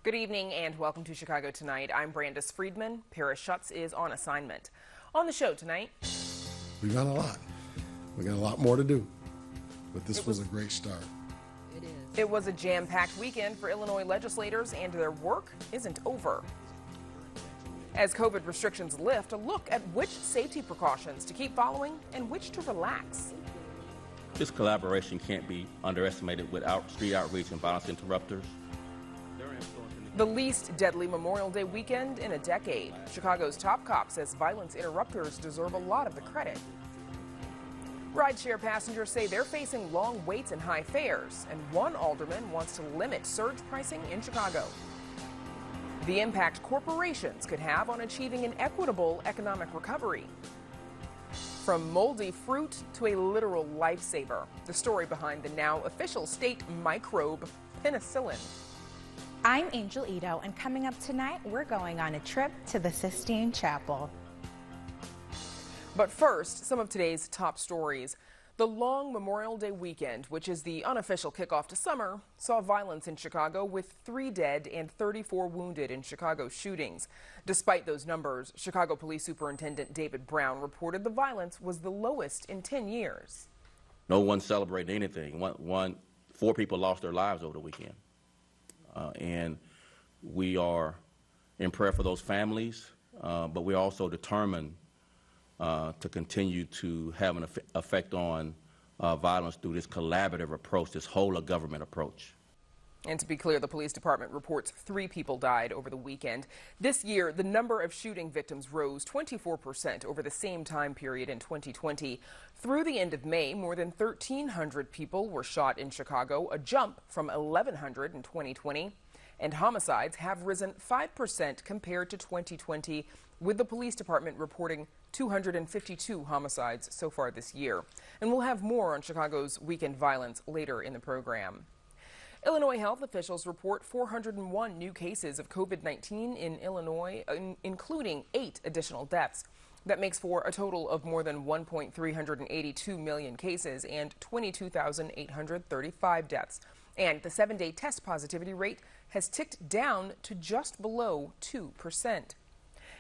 Good evening and welcome to Chicago Tonight. I'm Brandis Friedman. Paris Schutz is on assignment. On the show tonight, We've done a lot. We got a lot more to do, but this was a great start. It was a jam-packed weekend for Illinois legislators, and their work isn't over. As COVID restrictions lift, a look at which safety precautions to keep following and which to relax. This collaboration can't be underestimated with street outreach and violence interrupters. The least deadly Memorial Day weekend in a decade. Chicago's top cop says violence interrupters deserve a lot of the credit. Rideshare passengers say they're facing long waits and high fares, and one alderman wants to limit surge pricing in Chicago. The impact corporations could have on achieving an equitable economic recovery. From moldy fruit to a literal lifesaver, the story behind the now official state microbe, penicillin. I'm Angel Ito, and coming up tonight, we're going on a trip to the Sistine Chapel. But first, some of today's top stories. The long Memorial Day weekend, which is the unofficial kickoff to summer, saw violence in Chicago with 3 dead and 34 wounded in Chicago shootings. Despite those numbers, Chicago Police Superintendent David Brown reported the violence was the lowest in 10 years. No one celebrated anything. 4 people lost their lives over the weekend. And we are in prayer for those families, but we're also determined to continue to have an effect on violence through this collaborative approach, this whole of government approach. And to be clear, the police department reports 3 people died over the weekend. This year, the number of shooting victims rose 24% over the same time period in 2020. Through the end of May, more than 1,300 people were shot in Chicago, a jump from 1,100 in 2020. And homicides have risen 5% compared to 2020, with the police department reporting 252 homicides so far this year. And we'll have more on Chicago's weekend violence later in the program. Illinois health officials report 401 new cases of COVID-19 in Illinois, including 8 additional deaths. That makes for a total of more than 1.382 million cases and 22,835 deaths. And the 7-day test positivity rate has ticked down to just below 2%.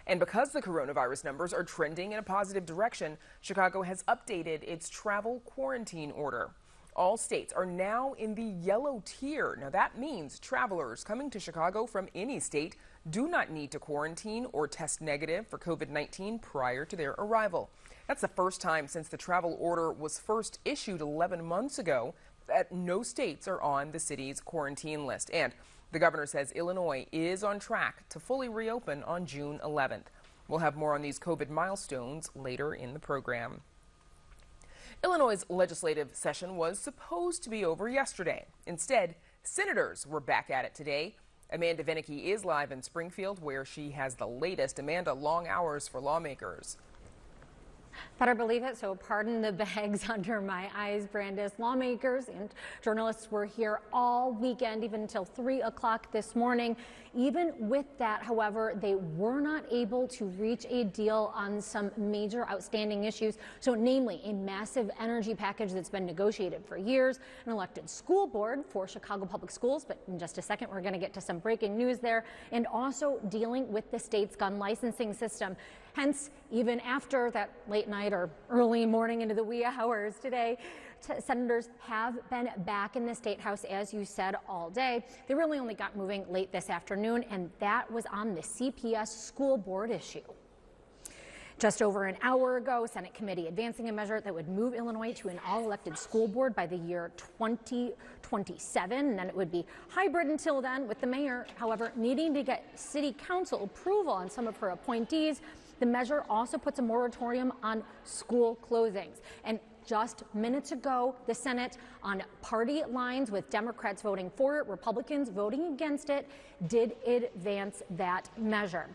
And because the coronavirus numbers are trending in a positive direction, Chicago has updated its travel quarantine order. All states are now in the yellow tier. Now that means travelers coming to Chicago from any state do not need to quarantine or test negative for COVID-19 prior to their arrival. That's the first time since the travel order was first issued 11 months ago that no states are on the city's quarantine list. And the governor says Illinois is on track to fully reopen on June 11th. We'll have more on these COVID milestones later in the program. Illinois' legislative session was supposed to be over yesterday. Instead, senators were back at it today. Amanda Vinicky is live in Springfield, where she has the latest. Amanda, long hours for lawmakers. Better believe it, so pardon the bags under my eyes, Brandis. Lawmakers and journalists were here all weekend, even until 3 o'clock this morning. Even with that, however, they were not able to reach a deal on some major outstanding issues. So namely, a massive energy package that's been negotiated for years, an elected school board for Chicago Public Schools, but in just a second, we're going to get to some breaking news there, and also dealing with the state's gun licensing system. Hence, even after that late night or early morning into the wee hours today, senators have been back in the State House, as you said, all day. They really only got moving late this afternoon, and that was on the CPS school board issue. Just over an hour ago, Senate committee advancing a measure that would move Illinois to an all-elected school board by the year 2027, and then it would be hybrid until then, with the mayor, however, needing to get city council approval on some of her appointees. The measure also puts a moratorium on school closings. And just minutes ago, the Senate, on party lines with Democrats voting for it, Republicans voting against it, did advance that measure.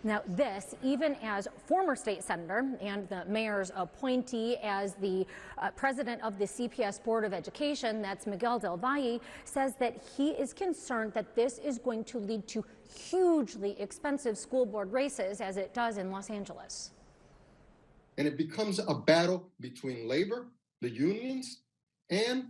Now, this, even as former state senator and the mayor's appointee as the president of the CPS Board of Education, that's Miguel Del Valle, says that he is concerned that this is going to lead to hugely expensive school board races, as it does in Los Angeles. And it becomes a battle between labor, the unions, and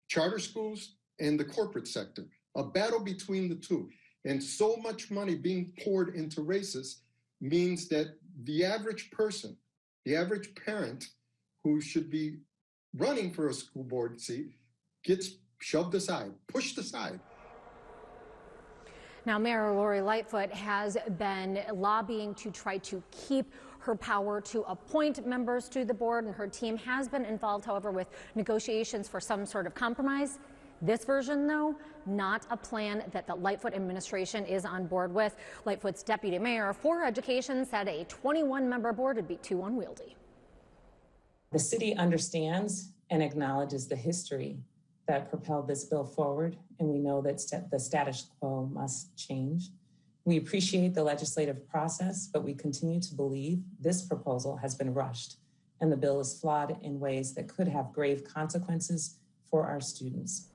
charter schools and the corporate sector, a battle between the two. And so much money being poured into races means that the average person, the average parent who should be running for a school board seat gets shoved aside, pushed aside. Now, Mayor Lori Lightfoot has been lobbying to try to keep her power to appoint members to the board, and her team has been involved, however, with negotiations for some sort of compromise. This version, though, not a plan that the Lightfoot administration is on board with. Lightfoot's deputy mayor for education said a 21-member board would be too unwieldy. The city understands and acknowledges the history that propelled this bill forward, and we know that the status quo must change. We appreciate the legislative process, but we continue to believe this proposal has been rushed, and the bill is flawed in ways that could have grave consequences for our students.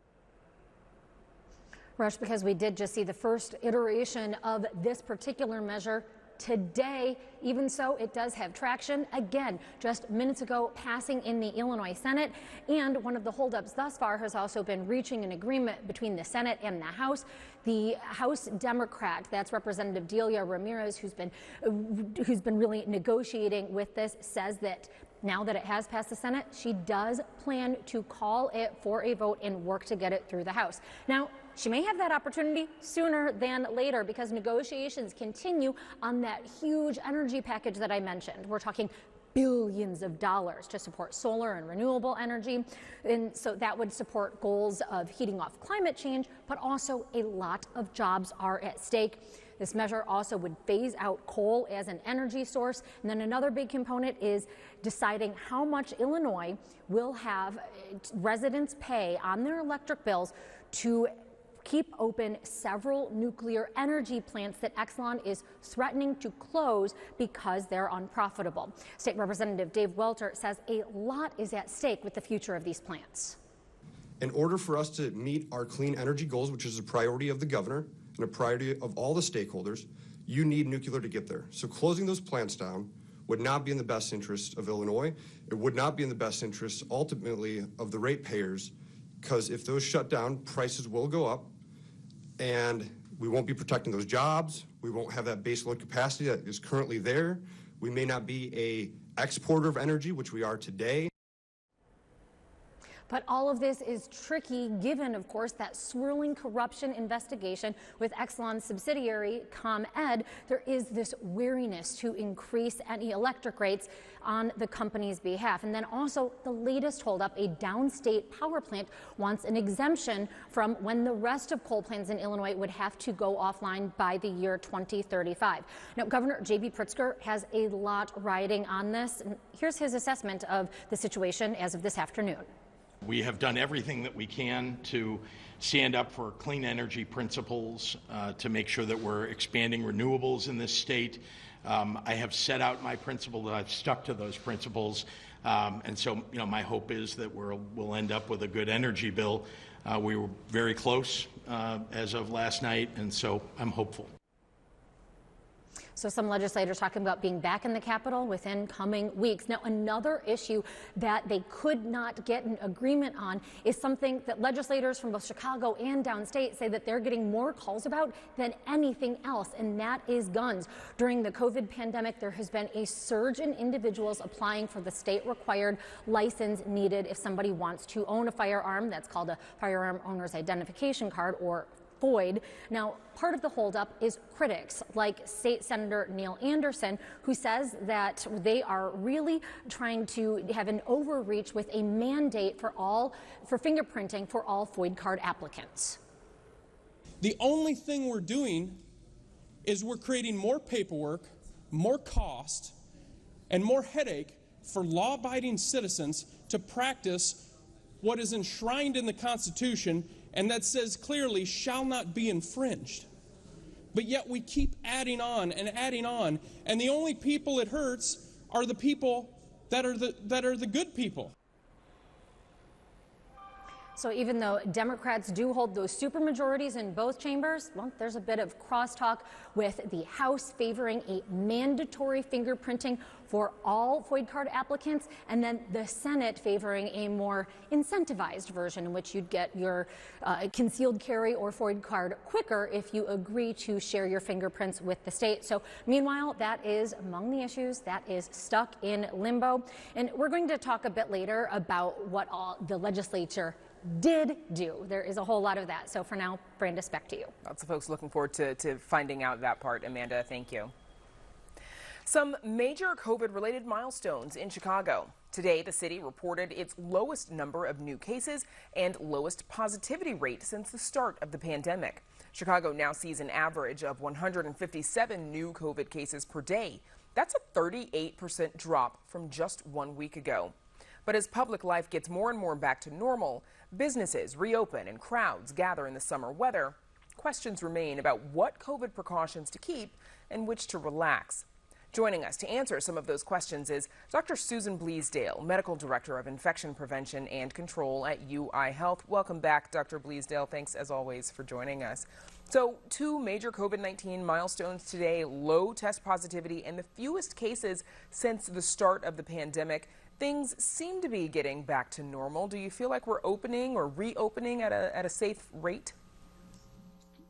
Rush, because we did just see the first iteration of this particular measure today. Even so, it does have traction. Again, just minutes ago, passing in the Illinois Senate. And one of the holdups thus far has also been reaching an agreement between the Senate and the House. The House Democrat, that's Representative Delia Ramirez, who's been really negotiating with this, says that now that it has passed the Senate, she does plan to call it for a vote and work to get it through the House. Now, she may have that opportunity sooner than later because negotiations continue on that huge energy package that I mentioned. We're talking billions of dollars to support solar and renewable energy. And so that would support goals of heating off climate change, but also a lot of jobs are at stake. This measure also would phase out coal as an energy source. And then another big component is deciding how much Illinois will have residents pay on their electric bills to keep open several nuclear energy plants that Exelon is threatening to close because they're unprofitable. State Representative Dave Welter says a lot is at stake with the future of these plants. In order for us to meet our clean energy goals, which is a priority of the governor and a priority of all the stakeholders, you need nuclear to get there. So closing those plants down would not be in the best interest of Illinois. It would not be in the best interest, ultimately, of the ratepayers, because if those shut down, prices will go up, and we won't be protecting those jobs. We won't have that base load capacity that is currently there. We may not be an exporter of energy, which we are today. But all of this is tricky given, of course, that swirling corruption investigation with Exelon's subsidiary ComEd. There is this wariness to increase any electric rates on the company's behalf. And then also the latest holdup, a downstate power plant wants an exemption from when the rest of coal plants in Illinois would have to go offline by the year 2035. Now, Governor J.B. Pritzker has a lot riding on this. And here's his assessment of the situation as of this afternoon. We have done everything that we can to stand up for clean energy principles, to make sure that we're expanding renewables in this state. I have set out my principle that I've stuck to those principles. And so, my hope is that we'll end up with a good energy bill. We were very close as of last night, and so I'm hopeful. So some legislators talking about being back in the Capitol within coming weeks. Now, another issue that they could not get an agreement on is something that legislators from both Chicago and downstate say that they're getting more calls about than anything else, and that is guns. During the COVID pandemic, there has been a surge in individuals applying for the state-required license needed if somebody wants to own a firearm. That's called a firearm owner's identification card, or FOID. Now, part of the holdup is critics like State Senator Neil Anderson, who says that they are really trying to have an overreach with a mandate for fingerprinting for all FOID card applicants. The only thing we're doing is we're creating more paperwork, more cost, and more headache for law-abiding citizens to practice what is enshrined in the Constitution and that says clearly shall not be infringed. But yet we keep adding on, and the only people it hurts are the people that are the good people. So even though Democrats do hold those supermajorities in both chambers, well, there's a bit of crosstalk with the House favoring a mandatory fingerprinting for all FOID card applicants, and then the Senate favoring a more incentivized version in which you'd get your concealed carry or FOID card quicker if you agree to share your fingerprints with the state. So meanwhile, that is among the issues that is stuck in limbo. And we're going to talk a bit later about what all the legislature did do. There is a whole lot of that. So for now, Brandis, back to you. Lots of folks looking forward to finding out that part. Amanda, thank you. Some major COVID-related milestones in Chicago. Today, the city reported its lowest number of new cases and lowest positivity rate since the start of the pandemic. Chicago now sees an average of 157 new COVID cases per day. That's a 38% drop from just 1 week ago. But as public life gets more and more back to normal, businesses reopen and crowds gather in the summer weather, questions remain about what COVID precautions to keep and which to relax. Joining us to answer some of those questions is Dr. Susan Bleasdale, Medical Director of Infection Prevention and Control at UI Health. Welcome back, Dr. Bleasdale. Thanks, as always, for joining us. So, two major COVID-19 milestones today, low test positivity and the fewest cases since the start of the pandemic. Things seem to be getting back to normal. Do you feel like we're opening or reopening at a safe rate?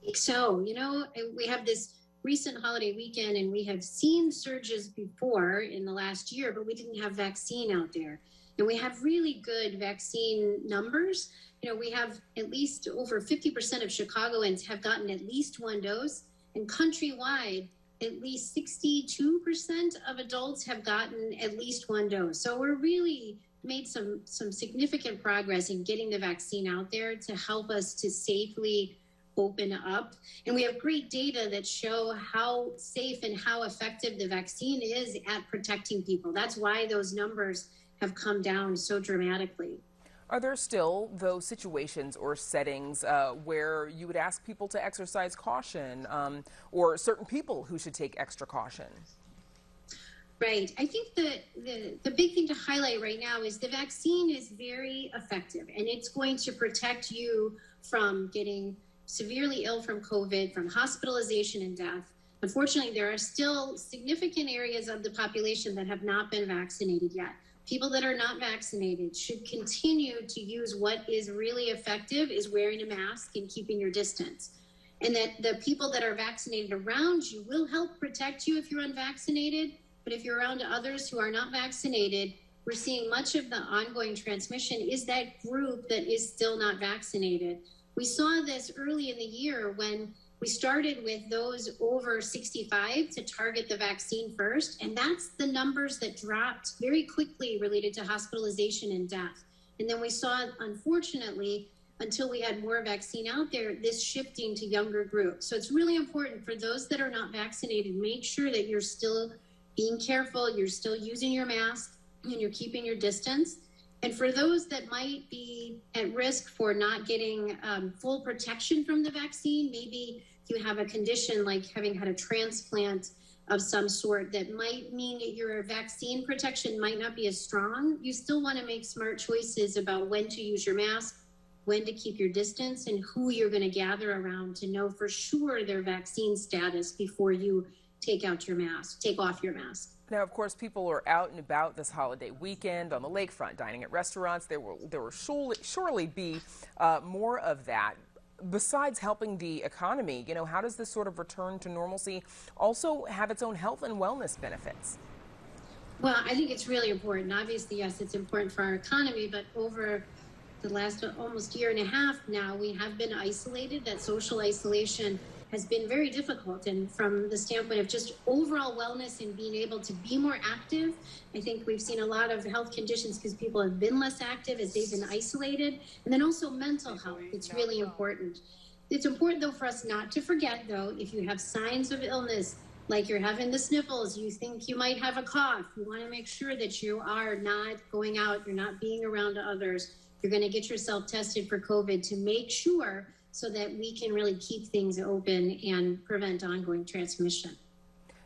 I think so. You know, we have this recent holiday weekend and we have seen surges before in the last year, but we didn't have vaccine out there. And we have really good vaccine numbers. You know, we have at least over 50% of Chicagoans have gotten at least one dose, and countrywide, at least 62% of adults have gotten at least one dose. So we're really made some significant progress in getting the vaccine out there to help us to safely open up. And we have great data that show how safe and how effective the vaccine is at protecting people. That's why those numbers have come down so dramatically. Are there still those situations or settings where you would ask people to exercise caution, or certain people who should take extra caution? Right. I think the big thing to highlight right now is the vaccine is very effective, and it's going to protect you from getting severely ill from COVID, from hospitalization and death. Unfortunately, there are still significant areas of the population that have not been vaccinated yet. People that are not vaccinated should continue to use what is really effective is wearing a mask and keeping your distance. And that the people that are vaccinated around you will help protect you if you're unvaccinated. But if you're around others who are not vaccinated, we're seeing much of the ongoing transmission is that group that is still not vaccinated. We saw this early in the year when we started with those over 65 to target the vaccine first. And that's the numbers that dropped very quickly related to hospitalization and death. And then we saw, unfortunately, until we had more vaccine out there, this shifting to younger groups. So it's really important for those that are not vaccinated, make sure that you're still being careful, you're still using your mask, and you're keeping your distance. And for those that might be at risk for not getting full protection from the vaccine, maybe you have a condition like having had a transplant of some sort that might mean that your vaccine protection might not be as strong, you still want to make smart choices about when to use your mask, when to keep your distance, and who you're going to gather around to know for sure their vaccine status before you take off your mask. Now, of course, people are out and about this holiday weekend on the lakefront, dining at restaurants. There will surely be more of that. Besides helping the economy, you know, how does this sort of return to normalcy also have its own health and wellness benefits? Well, I think it's really important. Obviously, yes, it's important for our economy, but over the last almost year and a half now, we have been isolated. That social isolation has been very difficult. And from the standpoint of just overall wellness and being able to be more active, I think we've seen a lot of health conditions because people have been less active as they've been isolated. And then also mental health, it's really important. It's important, though, for us not to forget, though, if you have signs of illness, like you're having the sniffles, you think you might have a cough, you want to make sure that you are not going out, you're not being around others, you're going to get yourself tested for COVID to make sure so that we can really keep things open and prevent ongoing transmission.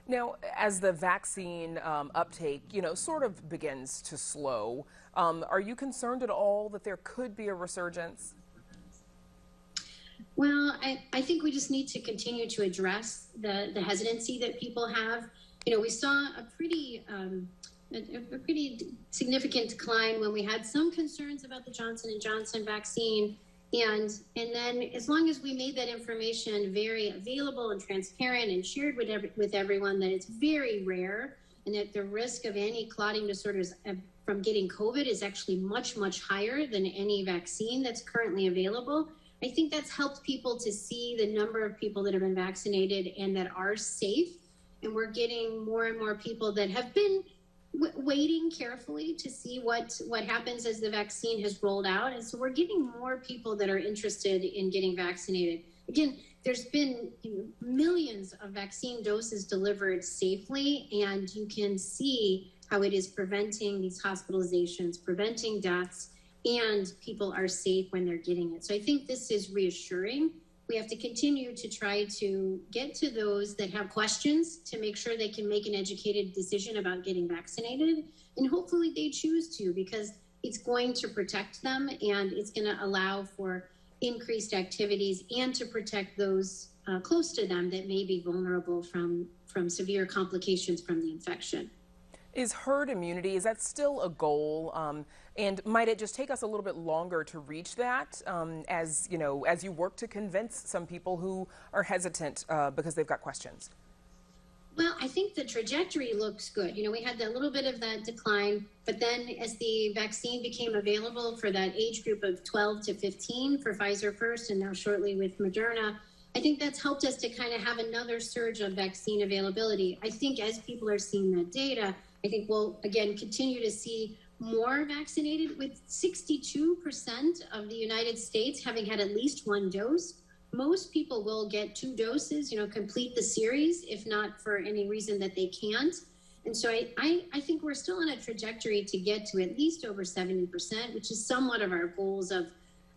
Now, as the vaccine uptake, sort of begins to slow, are you concerned at all that there could be a resurgence? Well, I think we just need to continue to address the hesitancy that people have. We saw a pretty significant decline when we had some concerns about the Johnson & Johnson vaccine. And then as long as we made that information very available and transparent and shared with everyone that it's very rare and that the risk of any clotting disorders from getting COVID is actually much, much higher than any vaccine that's currently available, I think that's helped people to see the number of people that have been vaccinated and that are safe. And we're getting more and more people that have been waiting carefully to see what happens as the vaccine has rolled out. And so we're getting more people that are interested in getting vaccinated. Again, there's been millions of vaccine doses delivered safely, and you can see how it is preventing these hospitalizations, preventing deaths, and people are safe when they're getting it. So I think this is reassuring. We have to continue to try to get to those that have questions to make sure they can make an educated decision about getting vaccinated. And hopefully they choose to, because it's going to protect them and it's going to allow for increased activities and to protect those close to them that may be vulnerable from severe complications from the infection. Is herd immunity, is that still a goal? And might it just take us a little bit longer to reach that as you work to convince some people who are hesitant because they've got questions? Well, I think the trajectory looks good. We had a little bit of that decline, but then as the vaccine became available for that age group of 12 to 15 for Pfizer first and now shortly with Moderna, I think that's helped us to kind of have another surge of vaccine availability. I think as people are seeing that data, I think we'll, again, continue to see more vaccinated, with 62% of the United States having had at least one dose. Most people will get 2 doses, complete the series, if not for any reason that they can't. And so I think we're still on a trajectory to get to at least over 70%, which is somewhat of our goals of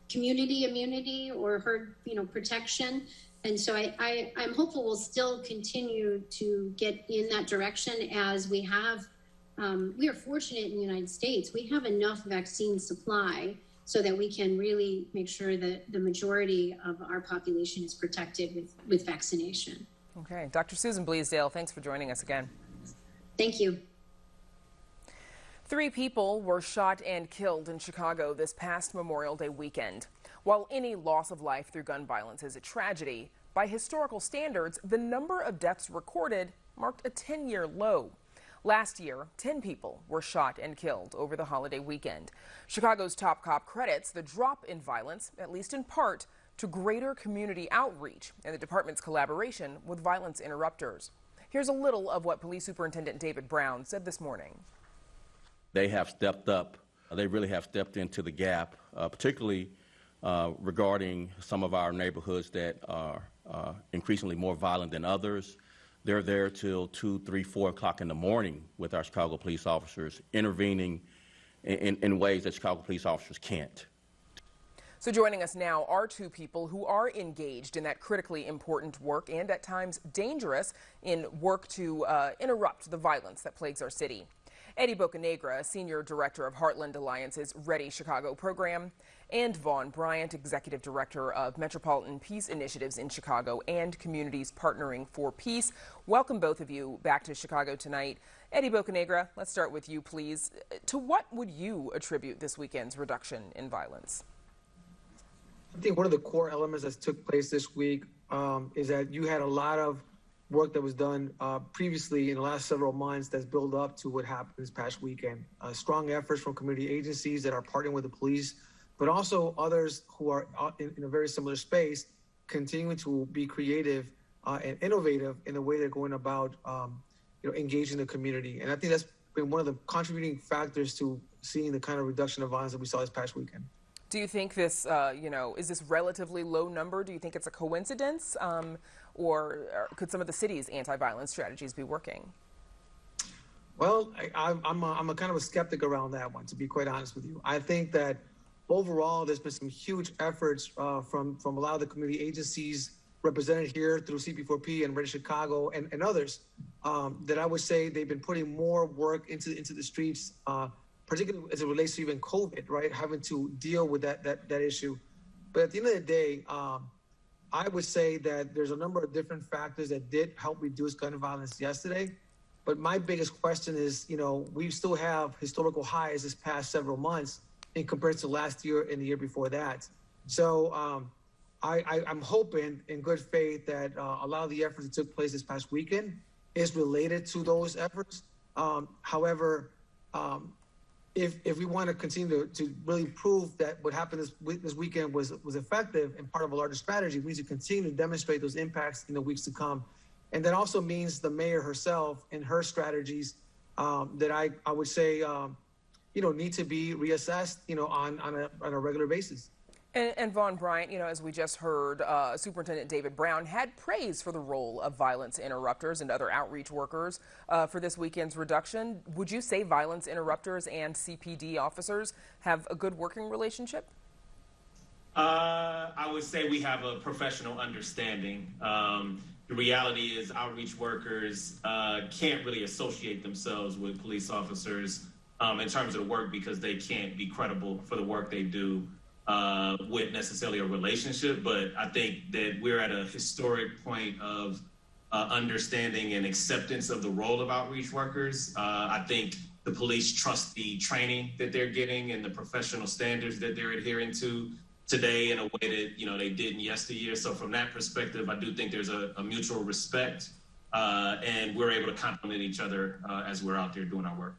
community immunity or herd, protection. And so I'm hopeful we'll still continue to get in that direction as we have. We are fortunate in the United States. We have enough vaccine supply so that we can really make sure that the majority of our population is protected with vaccination. Okay. Dr. Susan Bleasdale, thanks for joining us again. Thank you. 3 people were shot and killed in Chicago this past Memorial Day weekend. While any loss of life through gun violence is a tragedy, by historical standards, the number of deaths recorded marked a 10-year low. Last year, 10 people were shot and killed over the holiday weekend. Chicago's top cop credits the drop in violence, at least in part, to greater community outreach and the department's collaboration with violence interrupters. Here's a little of what Police Superintendent David Brown said this morning. They have stepped up. They really have stepped into the gap, particularly regarding some of our neighborhoods that are increasingly more violent than others. They're there till 2, 3, 4 o'clock in the morning with our Chicago police officers, intervening in ways that Chicago police officers can't. So joining us now are 2 people who are engaged in that critically important work and at times dangerous in work to interrupt the violence that plagues our city. Eddie Bocanegra, Senior Director of Heartland Alliance's Ready Chicago program, and Vaughn Bryant, Executive Director of Metropolitan Peace Initiatives in Chicago and Communities Partnering for Peace. Welcome both of you back to Chicago tonight. Eddie Bocanegra, let's start with you, please. To what would you attribute this weekend's reduction in violence? I think one of the core elements that took place this week is that you had a lot of work that was done previously in the last several months that's built up to what happened this past weekend. Strong efforts from community agencies that are partnering with the police, but also others who are in a very similar space, continuing to be creative and innovative in the way they're going about engaging the community. And I think that's been one of the contributing factors to seeing the kind of reduction of violence that we saw this past weekend. Do you think this, is this relatively low number? Do you think it's a coincidence? Or could some of the city's anti-violence strategies be working? Well, I'm a kind of a skeptic around that one, to be quite honest with you. I think that overall, there's been some huge efforts from a lot of the community agencies represented here through CP4P and Ready Chicago and others, that I would say they've been putting more work into the streets, particularly as it relates to even COVID, right? Having to deal with that issue. But at the end of the day, I would say that there's a number of different factors that did help reduce gun violence yesterday. But my biggest question is, we still have historical highs this past several months in comparison to last year and the year before that. So I'm hoping in good faith that a lot of the efforts that took place this past weekend is related to those efforts. However, if we want to continue to really prove that what happened this weekend was effective and part of a larger strategy, we need to continue to demonstrate those impacts in the weeks to come. And that also means the mayor herself and her strategies that I would say, need to be reassessed, on a regular basis. And Vaughn Bryant, as we just heard, Superintendent David Brown had praise for the role of violence interrupters and other outreach workers for this weekend's reduction. Would you say violence interrupters and CPD officers have a good working relationship? I would say we have a professional understanding. The reality is outreach workers can't really associate themselves with police officers in terms of the work because they can't be credible for the work they do with necessarily a relationship. But I think that we're at a historic point of understanding and acceptance of the role of outreach workers. I think the police trust the training that they're getting and the professional standards that they're adhering to today in a way that they didn't yesteryear. So from that perspective, I do think there's a mutual respect, and we're able to complement each other as we're out there doing our work.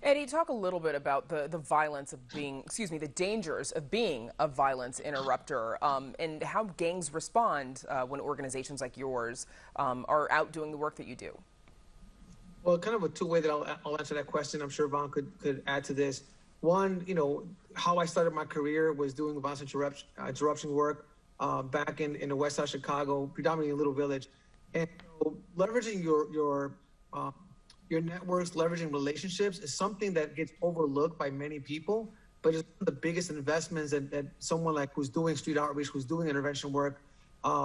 Eddie, talk a little bit about the violence of being, the dangers of being a violence interrupter, and how gangs respond when organizations like yours are out doing the work that you do. Well, kind of a two-way that I'll answer that question. I'm sure Vaughn could add to this. One, how I started my career was doing violence interruption work back in the west side of Chicago, predominantly in Little Village. And leveraging your networks, leveraging relationships is something that gets overlooked by many people, but it's one of the biggest investments that someone like who's doing street outreach, who's doing intervention work,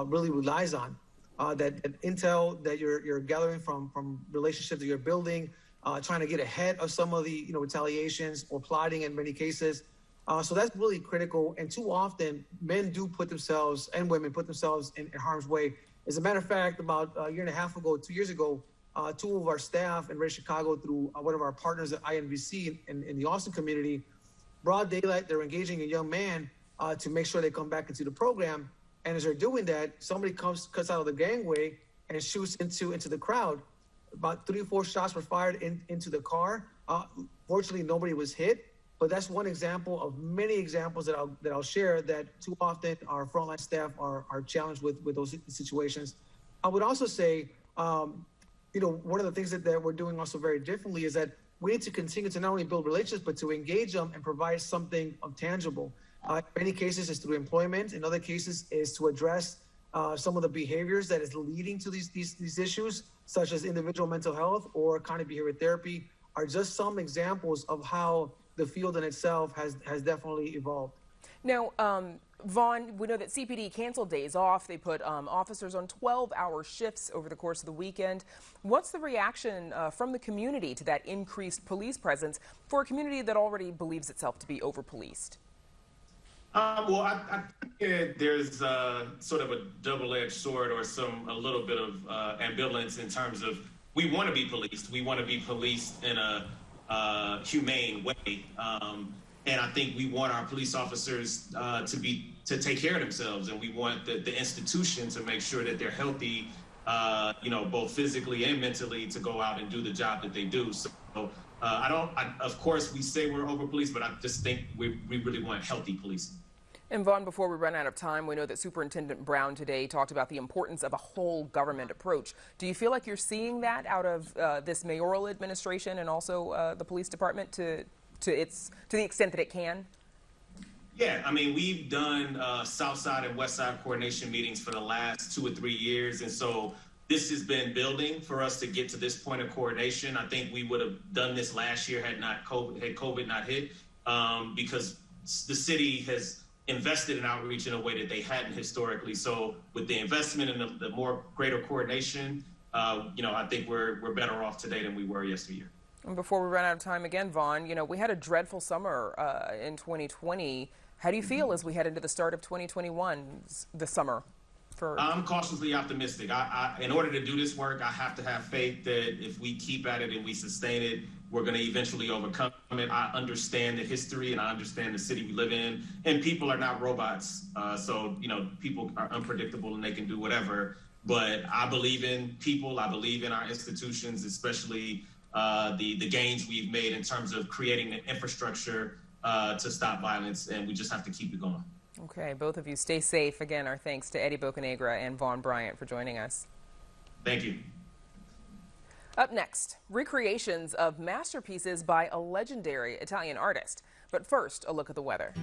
really relies on. That intel that you're gathering from relationships that you're building, trying to get ahead of some of the retaliations or plotting in many cases. So that's really critical. And too often, men do put themselves and women put themselves in harm's way. As a matter of fact, about a year and a half ago, 2 years ago, two of our staff in Rideshare Chicago, through one of our partners at INVC in the Austin community, broad daylight, they're engaging a young man to make sure they come back into the program. And as they're doing that, somebody cuts out of the gangway and shoots into the crowd. About 3 or 4 shots were fired into the car. Fortunately, nobody was hit. But that's one example of many examples that I'll share that too often our frontline staff are challenged with those situations. I would also say, one of the things that we're doing also very differently is that we need to continue to not only build relationships, but to engage them and provide something tangible. In many cases, it's through employment. In other cases, is to address some of the behaviors that is leading to these issues, such as individual mental health or cognitive behavior therapy, are just some examples of how the field in itself has definitely evolved. Now, Vaughn, we know that CPD canceled days off. They put officers on 12-hour shifts over the course of the weekend. What's the reaction from the community to that increased police presence for a community that already believes itself to be over-policed? Well, I think there's sort of a double-edged sword or a little bit of ambivalence in terms of we want to be policed. We want to be policed in a humane way. And I think we want our police officers to take care of themselves, and we want the institution to make sure that they're healthy, both physically and mentally, to go out and do the job that they do. So of course, we say we're over-policed, but I just think we really want healthy policing. And Vaughn, before we run out of time, we know that Superintendent Brown today talked about the importance of a whole government approach. Do you feel like you're seeing that out of this mayoral administration and also the police department to the extent that it can? Yeah, I mean, we've done South Side and West Side coordination meetings for the last 2 or 3 years, and so this has been building for us to get to this point of coordination. I think we would have done this last year had COVID not hit, because the city has invested in outreach in a way that they hadn't historically. So with the investment and the more greater coordination, I think we're better off today than we were yesteryear. And before we run out of time again, Vaughn, we had a dreadful summer in 2020. How do you feel as we head into the start of 2021, the summer? I'm cautiously optimistic. In order to do this work, I have to have faith that if we keep at it and we sustain it, we're going to eventually overcome it. I understand the history and I understand the city we live in, and people are not robots. So people are unpredictable and they can do whatever. But I believe in people. I believe in our institutions, especially the gains we've made in terms of creating the infrastructure to stop violence, and we just have to keep it going. Okay, both of you stay safe. Again, our thanks to Eddie Bocanegra and Vaughn Bryant for joining us. Thank you. Up next, recreations of masterpieces by a legendary Italian artist. But first, a look at the weather.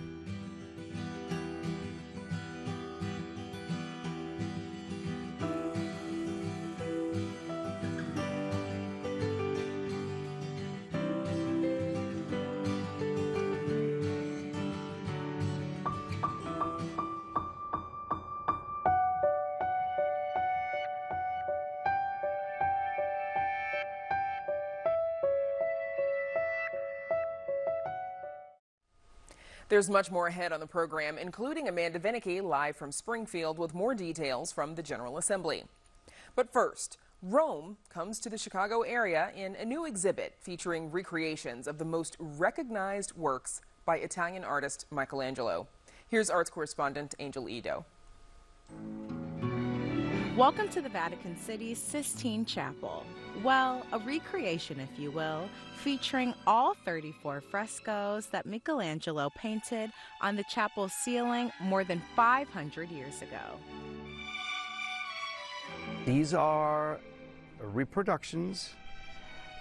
There's much more ahead on the program, including Amanda Vinicky live from Springfield with more details from the General Assembly. But first, Rome comes to the Chicago area in a new exhibit featuring recreations of the most recognized works by Italian artist Michelangelo. Here's arts correspondent Angel Edo. Welcome to the Vatican City's Sistine Chapel. Well, a recreation, if you will, featuring all 34 frescoes that Michelangelo painted on the chapel's ceiling more than 500 years ago. These are reproductions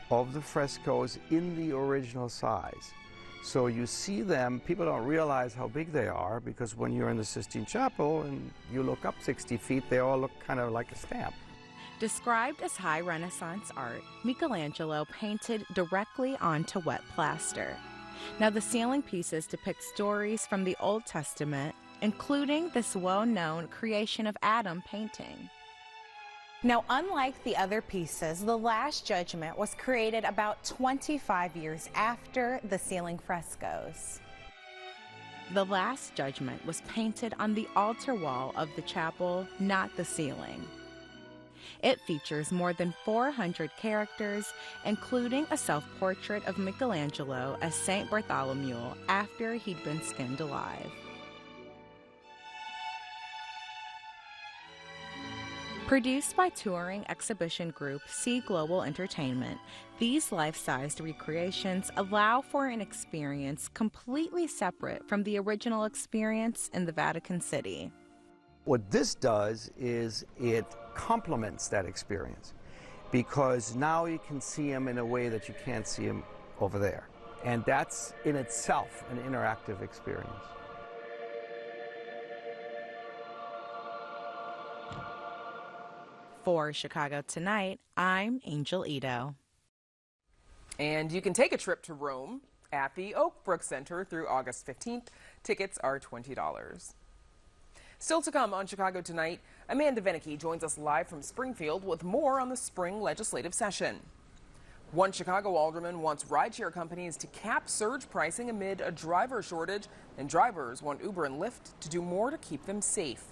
of the frescoes in the original size. So you see them, people don't realize how big they are, because when you're in the Sistine Chapel and you look up 60 feet, they all look kind of like a stamp. Described as high Renaissance art, Michelangelo painted directly onto wet plaster. Now, the ceiling pieces depict stories from the Old Testament, including this well-known creation of Adam painting. Now, unlike the other pieces, the Last Judgment was created about 25 years after the ceiling frescoes. The Last Judgment was painted on the altar wall of the chapel, not the ceiling. It features more than 400 characters, including a self-portrait of Michelangelo as Saint Bartholomew after he'd been skinned alive. Produced by touring exhibition group Sea Global Entertainment, these life-sized recreations allow for an experience completely separate from the original experience in the Vatican City. What this does is it complements that experience, because now you can see him in a way that you can't see him over there. And that's in itself an interactive experience. For Chicago Tonight, I'm Angel Edo. And you can take a trip to Rome at the Oak Brook Center through August 15th. Tickets are $20. Still to come on Chicago Tonight, Amanda Vinicky joins us live from Springfield with more on the spring legislative session. One Chicago alderman wants rideshare companies to cap surge pricing amid a driver shortage, and drivers want Uber and Lyft to do more to keep them safe.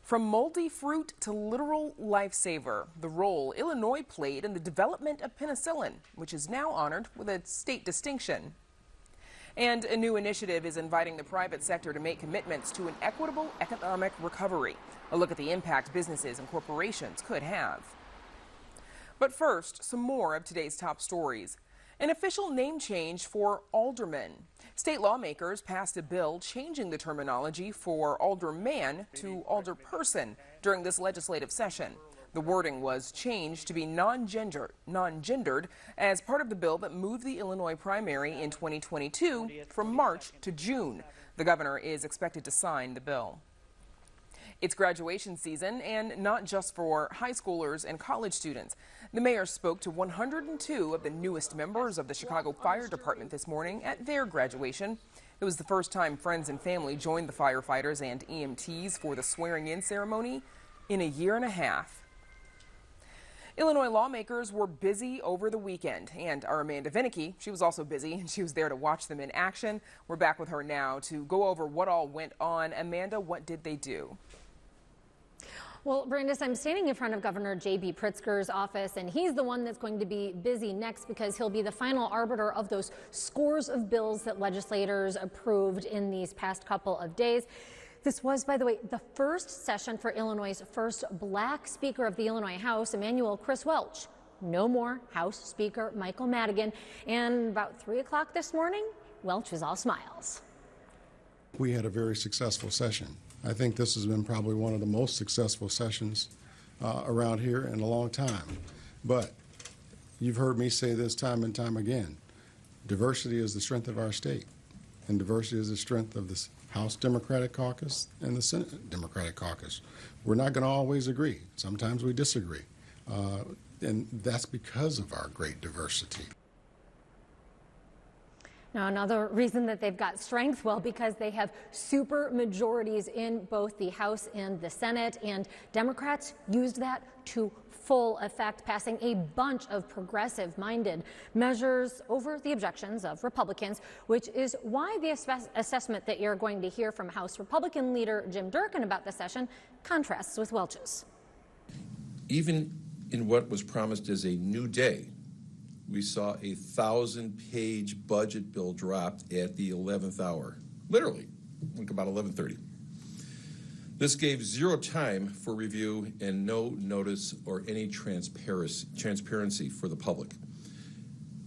From moldy fruit to literal lifesaver, the role Illinois played in the development of penicillin, which is now honored with a state distinction. And a new initiative is inviting the private sector to make commitments to an equitable economic recovery. A look at the impact businesses and corporations could have. But first, some more of today's top stories. An official name change for alderman. State lawmakers passed a bill changing the terminology for alderman to alderperson during this legislative session. The wording was changed to be non-gendered as part of the bill that moved the Illinois primary in 2022 from March to June. The governor is expected to sign the bill. It's graduation season, and not just for high schoolers and college students. The mayor spoke to 102 of the newest members of the Chicago Fire Department this morning at their graduation. It was the first time friends and family joined the firefighters and EMTs for the swearing-in ceremony in a year and a half. Illinois lawmakers were busy over the weekend, and our Amanda Vinicky, she was also busy, and she was there to watch them in action. We're back with her now to go over what all went on. Amanda, what did they do? Well, Brandis, I'm standing in front of Governor J.B. Pritzker's office, and he's the one that's going to be busy next because he'll be the final arbiter of those scores of bills that legislators approved in these past couple of days. This was, by the way, the first session for Illinois' first black Speaker of the Illinois House, Emmanuel Chris Welch. No more House Speaker Michael Madigan. And about 3 o'clock this morning, Welch was all smiles. We had a very successful session. I think this has been probably one of the most successful sessions around here in a long time. But you've heard me say this time and time again. Diversity is the strength of our state, and diversity is the strength of the House Democratic Caucus and the Senate Democratic Caucus. We're not going to always agree. Sometimes we disagree. And that's because of our great diversity. Now, another reason that they've got strength, well, because they have super majorities in both the House and the Senate, and Democrats used that to full effect, passing a bunch of progressive-minded measures over the objections of Republicans, which is why the assessment that you're going to hear from House Republican leader Jim Durkin about the session contrasts with Welch's. Even in what was promised as a new day, we saw a 1,000-page budget bill dropped at the 11th hour, literally, like about 11:30. This gave zero time for review and no notice or any transparency for the public.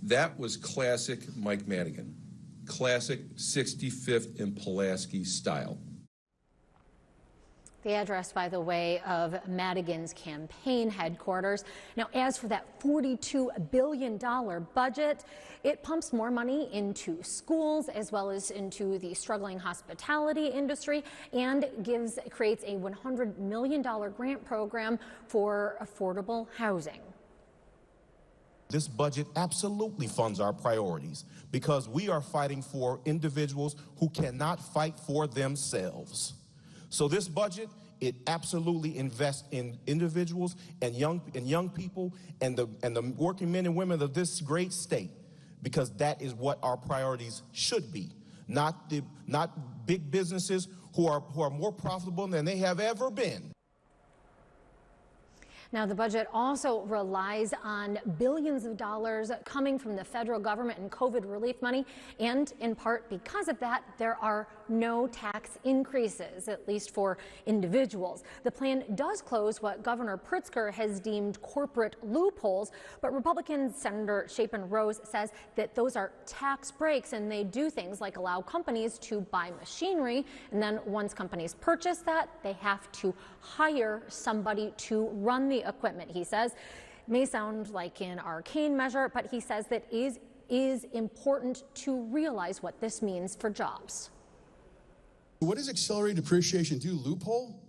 That was classic Mike Madigan, classic 65th and Pulaski style. The address, by the way, of Madigan's campaign headquarters. Now, as for that $42 billion budget, it pumps more money into schools as well as into the struggling hospitality industry and creates a $100 million grant program for affordable housing. This budget absolutely funds our priorities because we are fighting for individuals who cannot fight for themselves. So this budget, it absolutely invests in individuals and young people and the working men and women of this great state, because that is what our priorities should be. Not big businesses who are more profitable than they have ever been. Now, the budget also relies on billions of dollars coming from the federal government and COVID relief money, and in part because of that, there are no tax increases, at least for individuals. The plan does close what Governor Pritzker has deemed corporate loopholes, but Republican Senator Chapin Rose says that those are tax breaks, and they do things like allow companies to buy machinery, and then once companies purchase that, they have to hire somebody to run the equipment. He says it may sound like an arcane measure, but he says that is important to realize what this means for jobs. What does accelerated depreciation do? Loophole?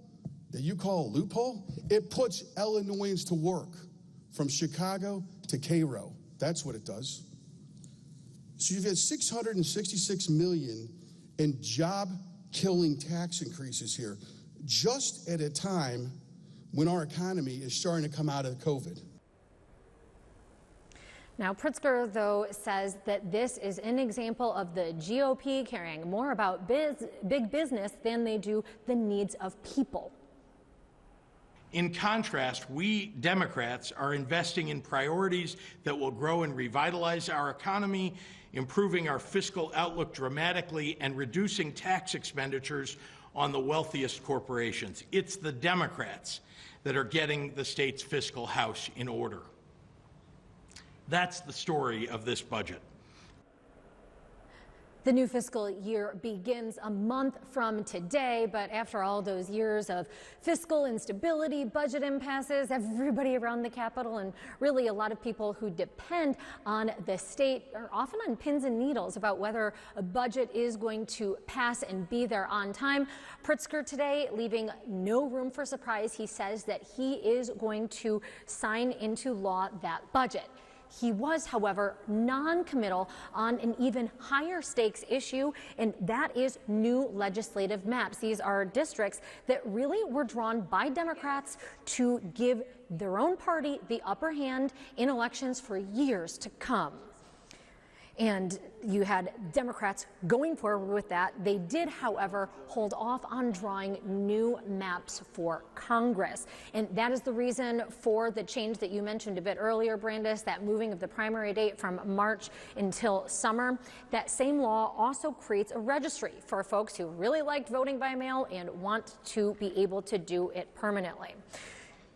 That you call a loophole? It puts Illinoisans to work from Chicago to Cairo. That's what it does. So you've had $666 million in job-killing tax increases here, just at a time when our economy is starting to come out of COVID. Now, Pritzker, though, says that this is an example of the GOP caring more about big business than they do the needs of people. In contrast, we Democrats are investing in priorities that will grow and revitalize our economy, improving our fiscal outlook dramatically, and reducing tax expenditures on the wealthiest corporations. It's the Democrats that are getting the state's fiscal house in order. That's the story of this budget. The new fiscal year begins a month from today, but after all those years of fiscal instability, budget impasses, everybody around the Capitol and really a lot of people who depend on the state are often on pins and needles about whether a budget is going to pass and be there on time. Pritzker today leaving no room for surprise. He says that he is going to sign into law that budget. He was, however, non-committal on an even higher stakes issue, and that is new legislative maps. These are districts that really were drawn by Democrats to give their own party the upper hand in elections for years to come. And you had Democrats going forward with that. They did, however, hold off on drawing new maps for Congress. And that is the reason for the change that you mentioned a bit earlier, Brandis, that moving of the primary date from March until summer. That same law also creates a registry for folks who really liked voting by mail and want to be able to do it permanently.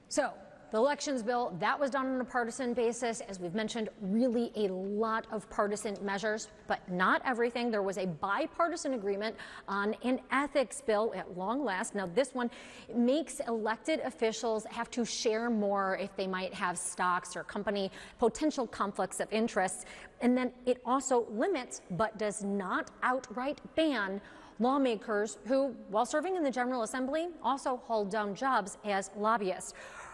So, the elections bill, that was done on a partisan basis. As we've mentioned, really a lot of partisan measures, but not everything. There was a bipartisan agreement on an ethics bill at long last. Now, this one makes elected officials have to share more if they might have stocks or company potential conflicts of interest. And then it also limits, but does not outright ban, lawmakers who, while serving in the General Assembly, also hold down jobs as lobbyists.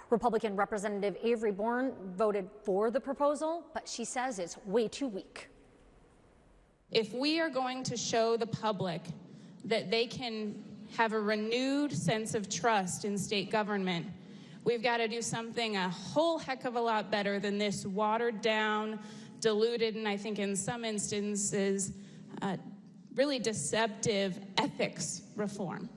Republican Representative Avery Bourne voted for the proposal, but she says it's way too weak. If we are going to show the public that they can have a renewed sense of trust in state government, we've got to do something a whole heck of a lot better than this watered down, diluted, and I think in some instances, really deceptive ethics reform.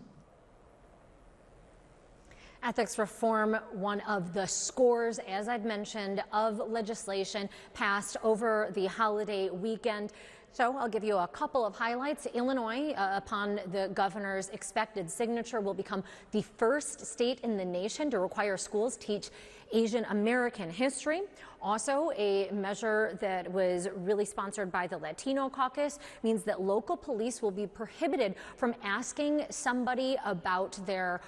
Ethics reform, one of the scores, as I'd mentioned, of legislation passed over the holiday weekend. So I'll give you a couple of highlights. Illinois, upon the governor's expected signature, will become the first state in the nation to require schools teach Asian American history. Also, a measure that was really sponsored by the Latino caucus means that local police will be prohibited from asking somebody about their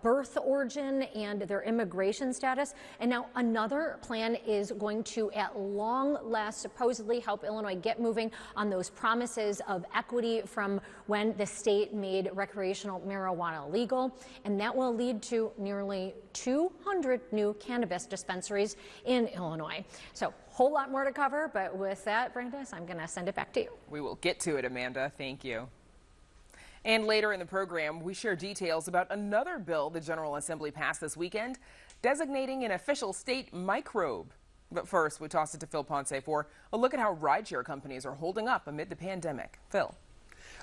birth origin and their immigration status. And now another plan is going to, at long last, supposedly help Illinois get moving on those promises of equity from when the state made recreational marijuana legal. And that will lead to nearly 200 new cannabis dispensaries in Illinois. So, whole lot more to cover, but with that, Brandis, I'm going to send it back to you. We will get to it, Amanda. Thank you. And later in the program, we share details about another bill the General Assembly passed this weekend, designating an official state microbe. But first, we toss it to Phil Ponce for a look at how rideshare companies are holding up amid the pandemic. Phil.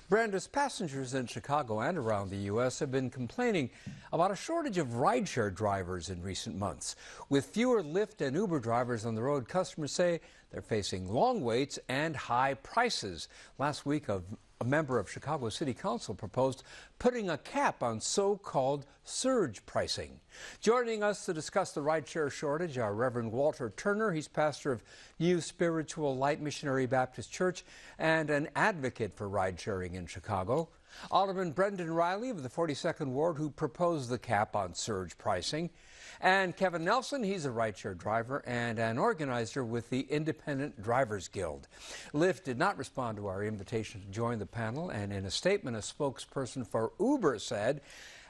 Brandis, passengers in Chicago and around the U.S. have been complaining about a shortage of rideshare drivers in recent months. With fewer Lyft and Uber drivers on the road, customers say they're facing long waits and high prices. Last week, a member of Chicago City Council proposed putting a cap on so-called surge pricing. Joining us to discuss the rideshare shortage are Reverend Walter Turner. He's pastor of New Spiritual Light Missionary Baptist Church and an advocate for ride-sharing in Chicago. Alderman Brendan Riley of the 42nd Ward, who proposed the cap on surge pricing. And Kevin Nelson, he's a rideshare driver and an organizer with the Independent Drivers Guild. Lyft did not respond to our invitation to join the panel, and in a statement, a spokesperson for Uber said,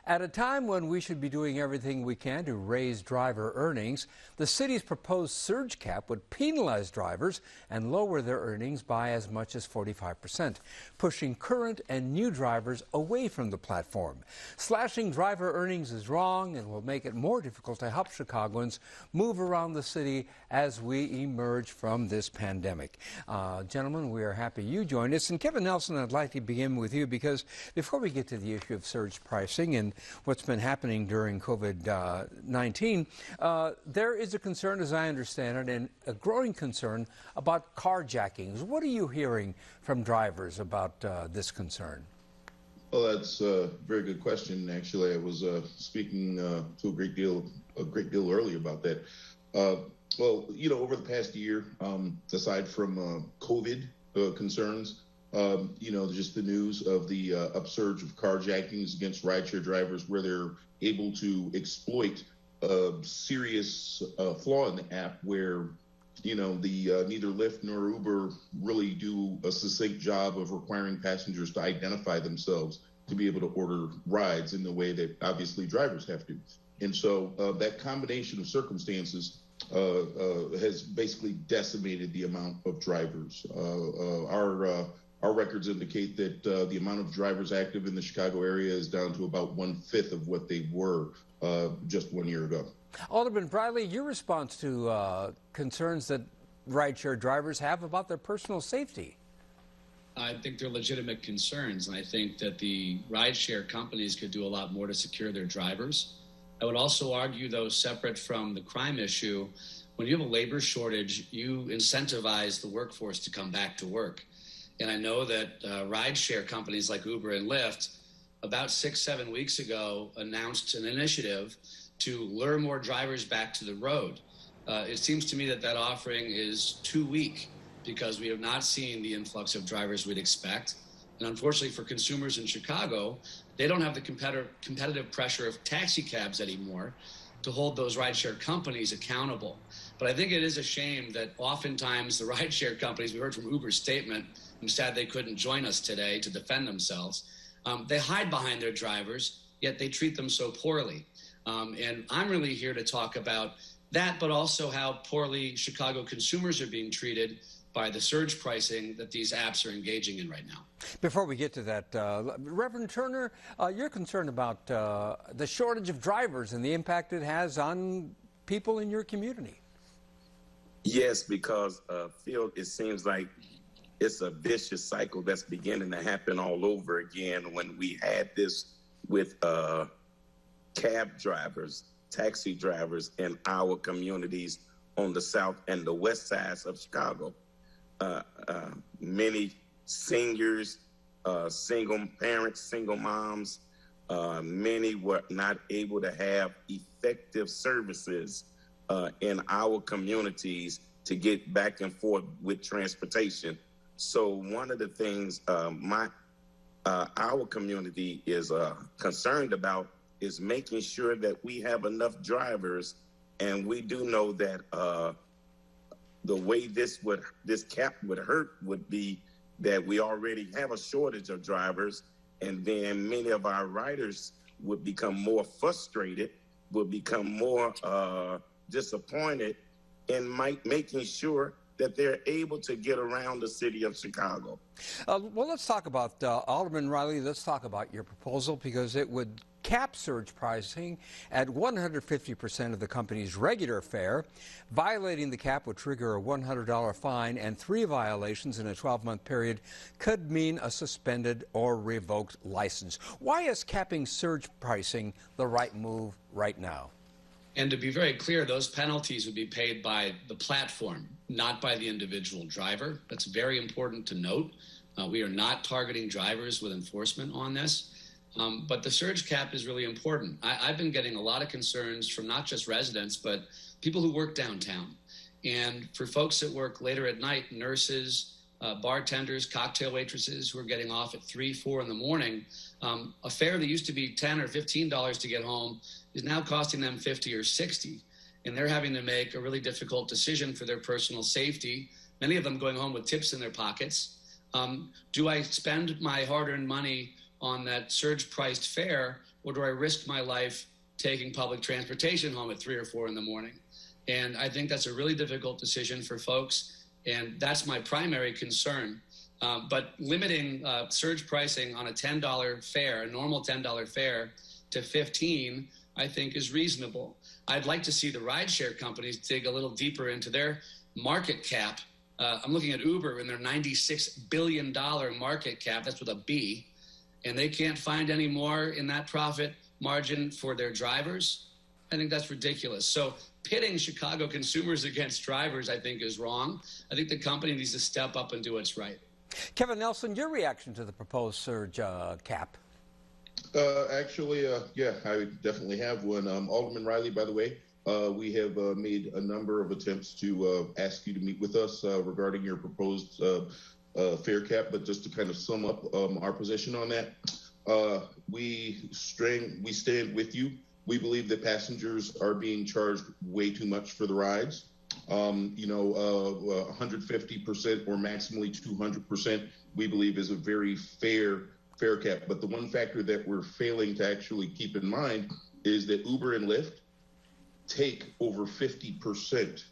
at a time when we should be doing everything we can to raise driver earnings, the city's proposed surge cap would penalize drivers and lower their earnings by as much as 45%, pushing current and new drivers away from the platform. Slashing driver earnings is wrong and will make it more difficult to help Chicagoans move around the city as we emerge from this pandemic. Gentlemen, we are happy you joined us. And Kevin Nelson, I'd like to begin with you because before we get to the issue of surge pricing and what's been happening during COVID-19, there is a concern, as I understand it, and a growing concern about carjackings. What are you hearing from drivers about this concern? Well, that's a very good question. Actually, I was speaking to a great deal earlier about that. Well, you know, over the past year, aside from COVID concerns, you know, just the news of the upsurge of carjackings against rideshare drivers where they're able to exploit a serious flaw in the app where, you know, the neither Lyft nor Uber really do a succinct job of requiring passengers to identify themselves to be able to order rides in the way that obviously drivers have to. And so that combination of circumstances has basically decimated the amount of drivers. Our records indicate that the amount of drivers active in the Chicago area is down to about 1/5 of what they were just 1 year ago. Alderman Briley, your response to concerns that rideshare drivers have about their personal safety? I think they're legitimate concerns, and I think that the rideshare companies could do a lot more to secure their drivers. I would also argue, though, separate from the crime issue, when you have a labor shortage, you incentivize the workforce to come back to work. And I know that rideshare companies like Uber and Lyft, about 6-7 weeks ago, announced an initiative to lure more drivers back to the road. It seems to me that that offering is too weak because we have not seen the influx of drivers we'd expect. And unfortunately for consumers in Chicago, they don't have the competitive pressure of taxi cabs anymore to hold those rideshare companies accountable. But I think it is a shame that oftentimes the rideshare companies, we heard from Uber's statement, I'm sad they couldn't join us today to defend themselves. They hide behind their drivers, yet they treat them so poorly. And I'm really here to talk about that, but also how poorly Chicago consumers are being treated by the surge pricing that these apps are engaging in right now. Before we get to that, Reverend Turner, you're concerned about the shortage of drivers and the impact it has on people in your community. Yes, because Phil, it seems like it's a vicious cycle that's beginning to happen all over again when we had this with cab drivers, taxi drivers in our communities on the south and the west sides of Chicago. Many seniors, single parents, single moms, many were not able to have effective services in our communities to get back and forth with transportation. So one of the things our community is concerned about is making sure that we have enough drivers. And we do know that the way this cap would hurt would be that we already have a shortage of drivers, and then many of our riders would become more frustrated, would become more disappointed in making sure that they're able to get around the city of Chicago. Well, let's talk about, Alderman Riley, let's talk about your proposal, because it would cap surge pricing at 150% of the company's regular fare. Violating the cap would trigger a $100 fine, and 3 violations in a 12-month period could mean a suspended or revoked license. Why is capping surge pricing the right move right now? And to be very clear, those penalties would be paid by the platform, not by the individual driver. That's very important to note. We are not targeting drivers with enforcement on this. But the surge cap is really important. I've been getting a lot of concerns from not just residents, but people who work downtown. And for folks that work later at night, nurses, bartenders, cocktail waitresses who are getting off at 3, 4 in the morning, a fare that used to be $10 or $15 to get home is now costing them $50 or $60. And they're having to make a really difficult decision for their personal safety, many of them going home with tips in their pockets. Do I spend my hard-earned money on that surge-priced fare, or do I risk my life taking public transportation home at 3 or 4 in the morning? And I think that's a really difficult decision for folks, and that's my primary concern. But limiting surge pricing on a $10 fare, a normal $10 fare, to $15, I think is reasonable. I'd like to see the rideshare companies dig a little deeper into their market cap. I'm looking at Uber and their $96 billion market cap, that's with a B, and they can't find any more in that profit margin for their drivers. I think that's ridiculous. So pitting Chicago consumers against drivers, I think, is wrong. I think the company needs to step up and do what's right. Kevin Nelson, your reaction to the proposed surge cap? Actually, yeah, I definitely have one. Alderman Riley, by the way, we have made a number of attempts to ask you to meet with us regarding your proposed fare cap, but just to kind of sum up our position on that, we stand with you. We believe that passengers are being charged way too much for the rides. 150% or maximally 200%, we believe is a very fair cap. But the one factor that we're failing to actually keep in mind is that Uber and Lyft take over 50%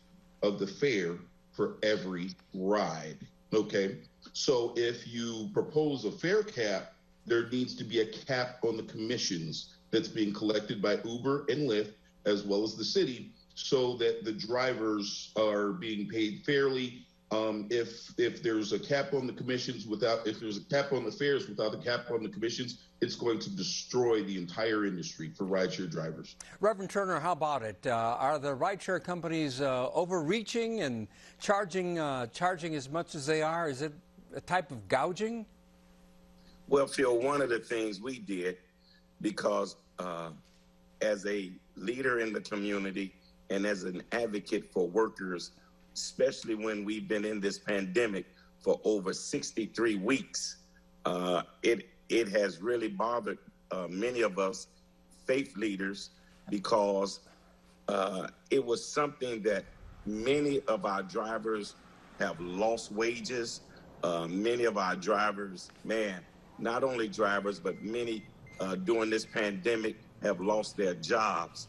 of the fare for every ride, okay? So if you propose a fare cap, there needs to be a cap on the commissions that's being collected by Uber and Lyft, as well as the city, so that the drivers are being paid fairly. If there's a cap on the commissions if there's a cap on the fares without a cap on the commissions, it's going to destroy the entire industry for rideshare drivers. Reverend Turner, how about it? Are the rideshare companies overreaching and charging as much as they are? Is it a type of gouging? Well, Phil, one of the things we did, because as a leader in the community and as an advocate for workers, especially when we've been in this pandemic for over 63 weeks, it has really bothered many of us faith leaders, because it was something that many of our drivers have lost wages. Many of our drivers, not only drivers, but many during this pandemic have lost their jobs.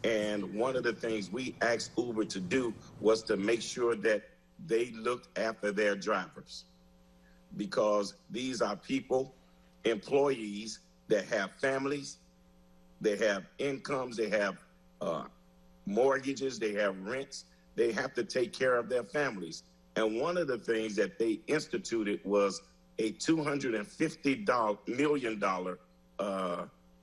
And one of the things we asked Uber to do was to make sure that they looked after their drivers, because these are people, employees that have families, they have incomes, they have mortgages, they have rents, they have to take care of their families. And one of the things that they instituted was a $250 million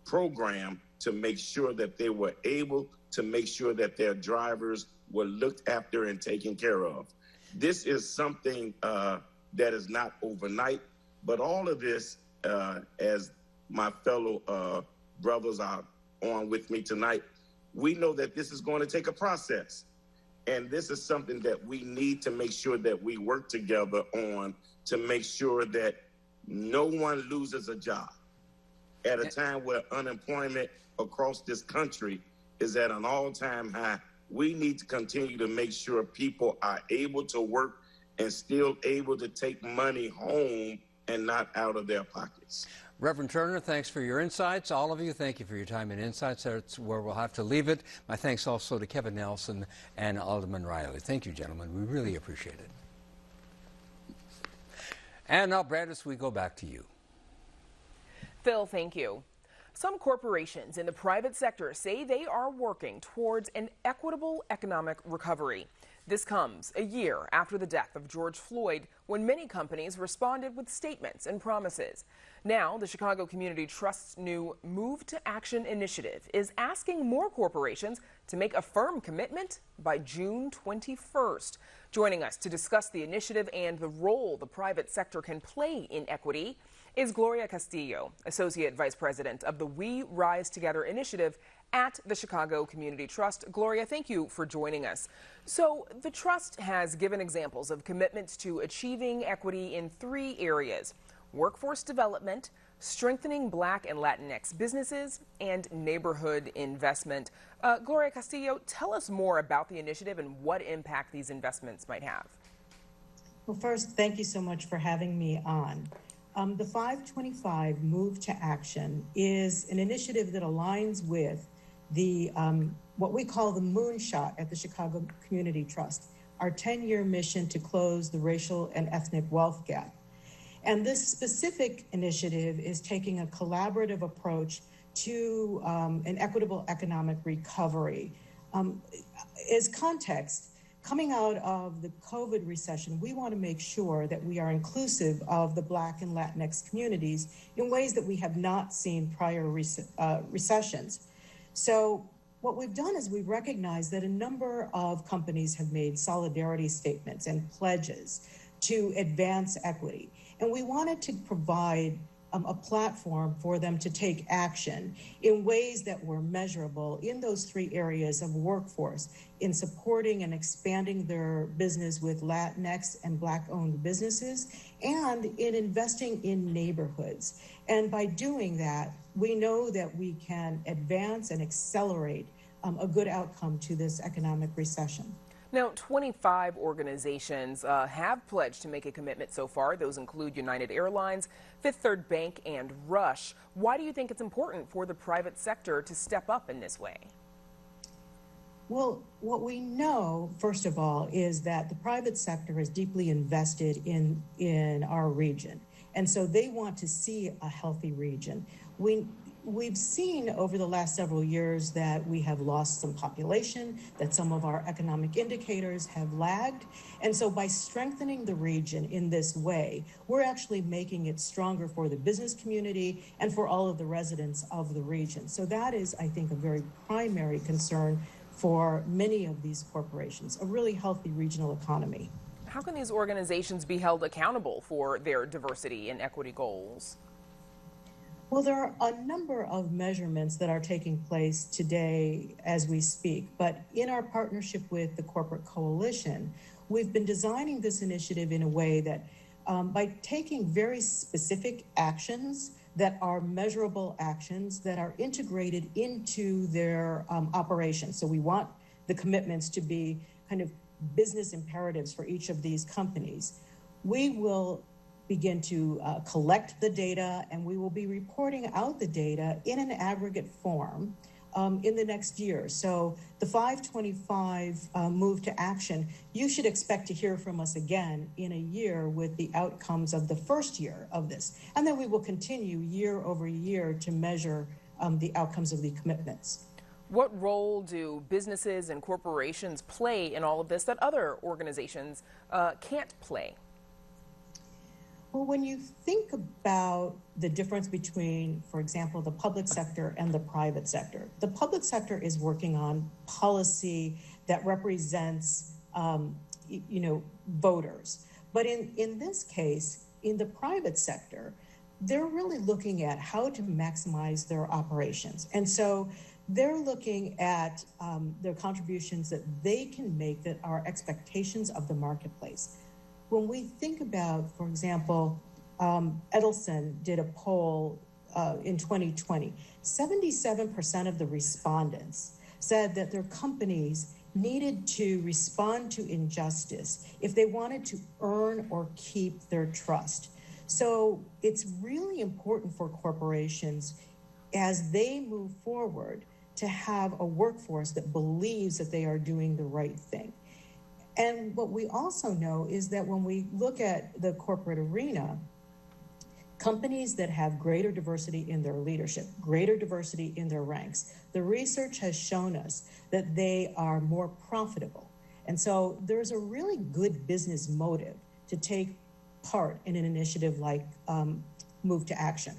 program to make sure that they were able to make sure that their drivers were looked after and taken care of. This is something that is not overnight, but all of this, as my fellow brothers are on with me tonight, we know that this is going to take a process. And this is something that we need to make sure that we work together on, to make sure that no one loses a job at a time where unemployment across this country is at an all-time high. We need to continue to make sure people are able to work and still able to take money home and not out of their pockets. Reverend Turner, thanks for your insights. All of you, thank you for your time and insights. That's where we'll have to leave it. My thanks also to Kevin Nelson and Alderman Riley. Thank you, gentlemen. We really appreciate it. And now, Brandis, we go back to you. Phil, thank you. Some corporations in the private sector say they are working towards an equitable economic recovery. This comes a year after the death of George Floyd, when many companies responded with statements and promises. Now, the Chicago Community Trust's new Move to Action initiative is asking more corporations to make a firm commitment by June 21st. Joining us to discuss the initiative and the role the private sector can play in equity is Gloria Castillo, Associate Vice President of the We Rise Together initiative at the Chicago Community Trust. Gloria, thank you for joining us. So the Trust has given examples of commitments to achieving equity in 3 areas: workforce development, strengthening Black and Latinx businesses, and neighborhood investment. Gloria Castillo, tell us more about the initiative and what impact these investments might have. Well, first, thank you so much for having me on. The 525 Move to Action is an initiative that aligns with the what we call the moonshot at the Chicago Community Trust, our 10-year mission to close the racial and ethnic wealth gap. And this specific initiative is taking a collaborative approach to an equitable economic recovery. As context, coming out of the COVID recession, we want to make sure that we are inclusive of the Black and Latinx communities in ways that we have not seen prior recessions. So what we've done is we've recognized that a number of companies have made solidarity statements and pledges to advance equity. And we wanted to provide a platform for them to take action in ways that were measurable in those 3 areas of workforce, in supporting and expanding their business with Latinx and Black-owned businesses, and in investing in neighborhoods. And by doing that, we know that we can advance and accelerate a good outcome to this economic recession. Now, 25 organizations have pledged to make a commitment so far. Those include United Airlines, Fifth Third Bank, and Rush. Why do you think it's important for the private sector to step up in this way? Well, what we know, first of all, is that the private sector has deeply invested in our region. And so they want to see a healthy region. We've seen over the last several years that we have lost some population, that some of our economic indicators have lagged. And so by strengthening the region in this way, we're actually making it stronger for the business community and for all of the residents of the region. So that is, I think, a very primary concern for many of these corporations, a really healthy regional economy. How can these organizations be held accountable for their diversity and equity goals? Well, there are a number of measurements that are taking place today as we speak, but in our partnership with the Corporate Coalition, we've been designing this initiative in a way that by taking very specific actions that are measurable actions that are integrated into their operations. So we want the commitments to be kind of business imperatives for each of these companies. We will begin to collect the data, and we will be reporting out the data in an aggregate form in the next year. So the 525 move to action, you should expect to hear from us again in a year with the outcomes of the first year of this. And then we will continue year over year to measure the outcomes of the commitments. What role do businesses and corporations play in all of this that other organizations can't play? Well, when you think about the difference between, for example, the public sector and the private sector, the public sector is working on policy that represents, voters. But in this case, in the private sector, they're really looking at how to maximize their operations. And so they're looking at their contributions that they can make that are expectations of the marketplace. When we think about, for example, Edelson did a poll in 2020. 77% of the respondents said that their companies needed to respond to injustice if they wanted to earn or keep their trust. So it's really important for corporations as they move forward to have a workforce that believes that they are doing the right thing. And what we also know is that when we look at the corporate arena, companies that have greater diversity in their leadership, greater diversity in their ranks, the research has shown us that they are more profitable. And so there's a really good business motive to take part in an initiative like Move to Action.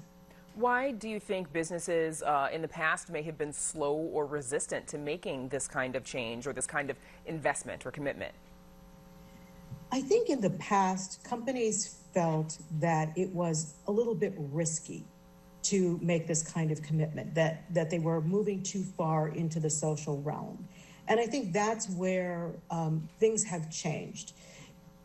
Why do you think businesses in the past may have been slow or resistant to making this kind of change or this kind of investment or commitment? I think in the past, companies felt that it was a little bit risky to make this kind of commitment, that they were moving too far into the social realm. And I think that's where things have changed.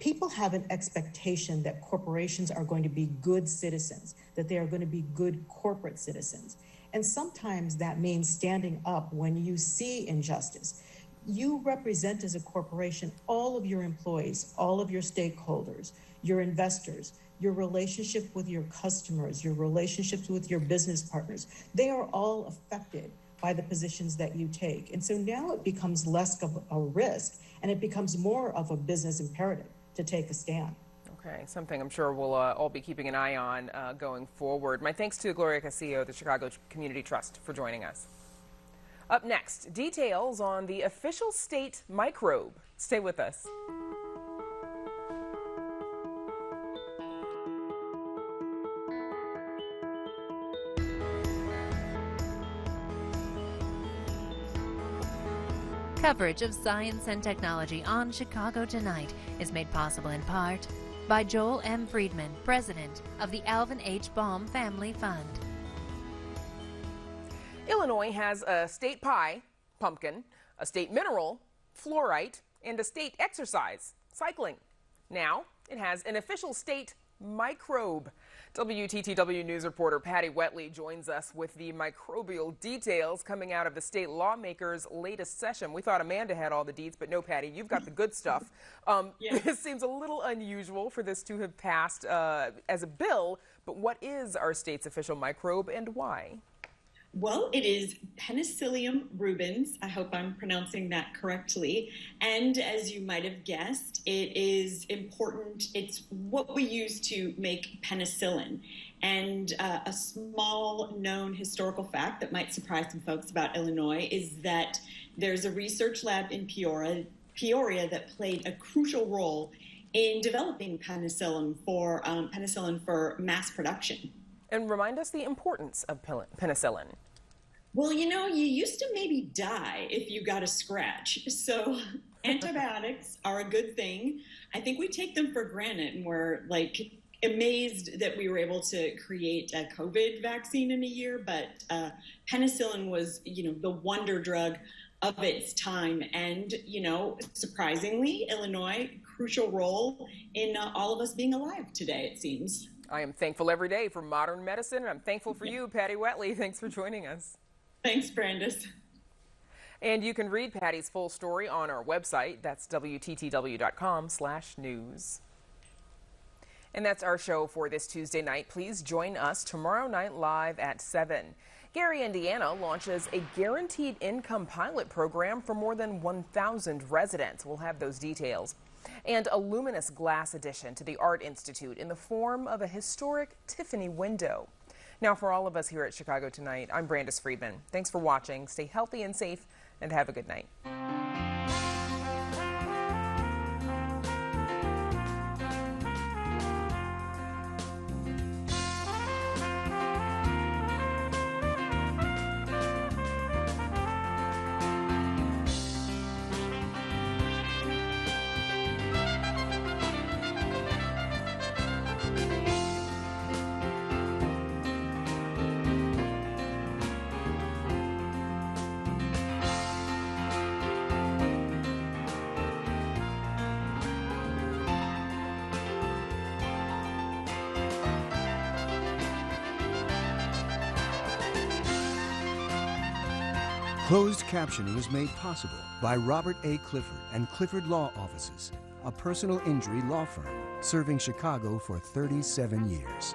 People have an expectation that corporations are going to be good citizens, that they are going to be good corporate citizens. And sometimes that means standing up when you see injustice. You represent as a corporation all of your employees, all of your stakeholders, your investors, your relationship with your customers, your relationships with your business partners. They are all affected by the positions that you take. And so now it becomes less of a risk and it becomes more of a business imperative to take a stand. Okay, something I'm sure we'll all be keeping an eye on going forward. My thanks to Gloria Casillo of the Chicago Community Trust for joining us. Up next, details on the official state microbe. Stay with us. Coverage of science and technology on Chicago Tonight is made possible in part by Joel M. Friedman, president of the Alvin H. Baum Family Fund. Illinois has a state pie, pumpkin, a state mineral, fluorite, and a state exercise, cycling. Now it has an official state microbe. WTTW News reporter Patty Wetley joins us with the microbial details coming out of the state lawmakers' latest session. We thought Amanda had all the deeds, but no, Patty, you've got the good stuff. It seems a little unusual for this to have passed as a bill, but what is our state's official microbe and why? Well, it is Penicillium rubens. I hope I'm pronouncing that correctly. And as you might have guessed, it is important. It's what we use to make penicillin. And a small known historical fact that might surprise some folks about Illinois is that there's a research lab in Peoria that played a crucial role in developing penicillin for mass production. And remind us the importance of penicillin. Well, you know, you used to maybe die if you got a scratch. So antibiotics are a good thing. I think we take them for granted, and we're like amazed that we were able to create a COVID vaccine in a year. But penicillin was, you know, the wonder drug of its time. And, you know, surprisingly, Illinois, crucial role in all of us being alive today, it seems. I am thankful every day for modern medicine, and I'm thankful for you, Patty Whatley. Thanks for joining us. Thanks, Brandis. And you can read Patty's full story on our website. That's WTTW.com/news. And that's our show for this Tuesday night. Please join us tomorrow night live at 7. Gary, Indiana launches a guaranteed income pilot program for more than 1,000 residents. We'll have those details. And a luminous glass addition to the Art Institute in the form of a historic Tiffany window. Now, for all of us here at Chicago Tonight, I'm Brandis Friedman. Thanks for watching. Stay healthy and safe, and have a good night. Closed captioning is made possible by Robert A. Clifford and Clifford Law Offices, a personal injury law firm serving Chicago for 37 years.